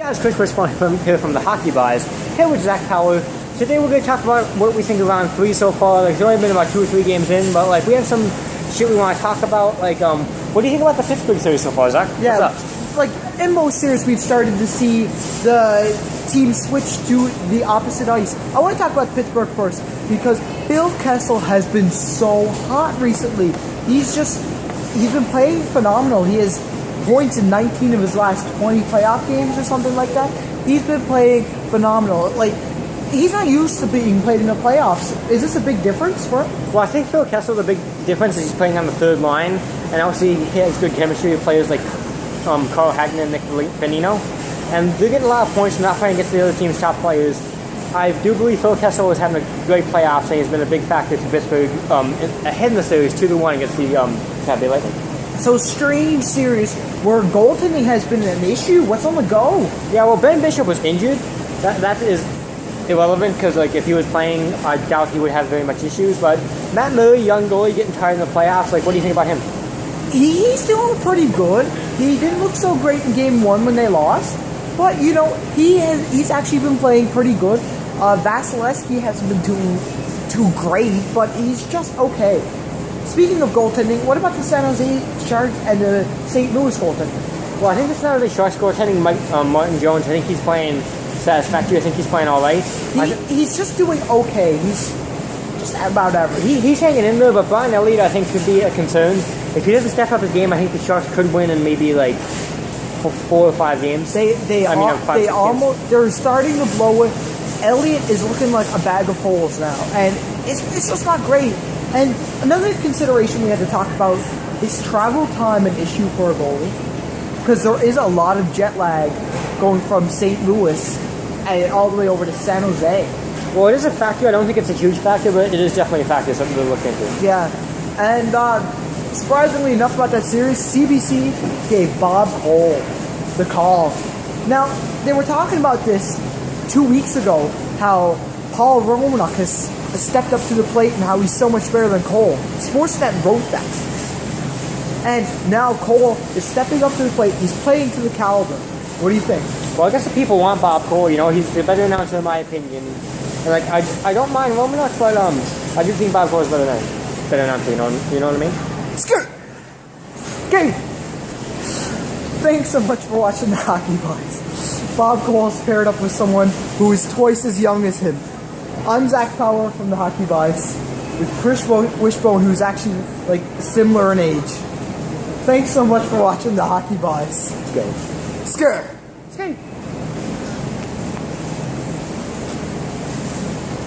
guys, Chris Wishbone here from the Hockey Buys, here with Zach Power. Today we're going to talk about what we think of round 3 so far. Like, it's only been about 2 or 3 games in, but like we have some shit we want to talk about. Like, what do you think about the Pittsburgh series so far, Zach? Yeah, like in most series we've started to see the team switch to the opposite ice. I want to talk about Pittsburgh first because Phil Kessel has been so hot recently. He's been playing phenomenal. He has points in 19 of his last 20 playoff games or something like that. He's been playing phenomenal. Like, he's not used to being played in the playoffs. Is this a big difference for him? Well, I think Phil Kessel, the big difference is he's playing on the third line, and obviously he has good chemistry with players like Carl Hagman and Nick Bonino, and they're getting a lot of points from not playing against the other team's top players. I do believe Phil Kessel is having a great playoffs, and he's been a big factor to Pittsburgh ahead in the series 2-1 against the Tampa Bay Lightning. So strange series where goaltending has been an issue. What's on the go? Yeah, well, Ben Bishop was injured. That is irrelevant because like if he was playing, I doubt he would have very much issues. But Matt Murray, young goalie, getting tired in the playoffs. Like, what do you think about him? He's doing pretty good. He didn't look so great in Game 1 when they lost, but you know he's actually been playing pretty good. Vasilevsky hasn't been too great, but he's just okay. Speaking of goaltending, what about the San Jose Sharks and the St. Louis goaltending? Well, I think the San Jose Sharks goaltending, Martin Jones, I think he's playing satisfactory. I think he's playing all right. He's just doing okay. He's just about average. He's hanging in there, but Brian Elliott, I think, could be a concern. If he doesn't step up his game, I think the Sharks could win in maybe like 4 or 5 games. They're starting to blow it. Elliott is looking like a bag of holes now, and it's just not great. And another consideration we had to talk about is travel time an issue for a goalie, because there is a lot of jet lag going from St. Louis and all the way over to San Jose. Well, it is a factor. I don't think it's a huge factor, but it is definitely a factor, something to look into. Yeah, and surprisingly enough about that series, CBC gave Bob Cole the call. Now, they were talking about this 2 weeks ago, how Paul Romanuk has stepped up to the plate and how he's so much better than Cole. Sportsnet wrote that. And now Cole is stepping up to the plate. He's playing to the caliber. What do you think? Well, I guess the people want Bob Cole. You know, he's the better announcer in my opinion. And like, I don't mind Romanuk, but I do think Bob Cole is better announcer. You know what I mean? Scre! Okay. Thanks so much for watching the Hockey Buys. Bob Cole is paired up with someone who is twice as young as him. I'm Zach Power from the Hockey Buys with Chris Wishbone, who's actually like similar in age. Thanks so much for watching the Hockey Buys. Let's go. Scre!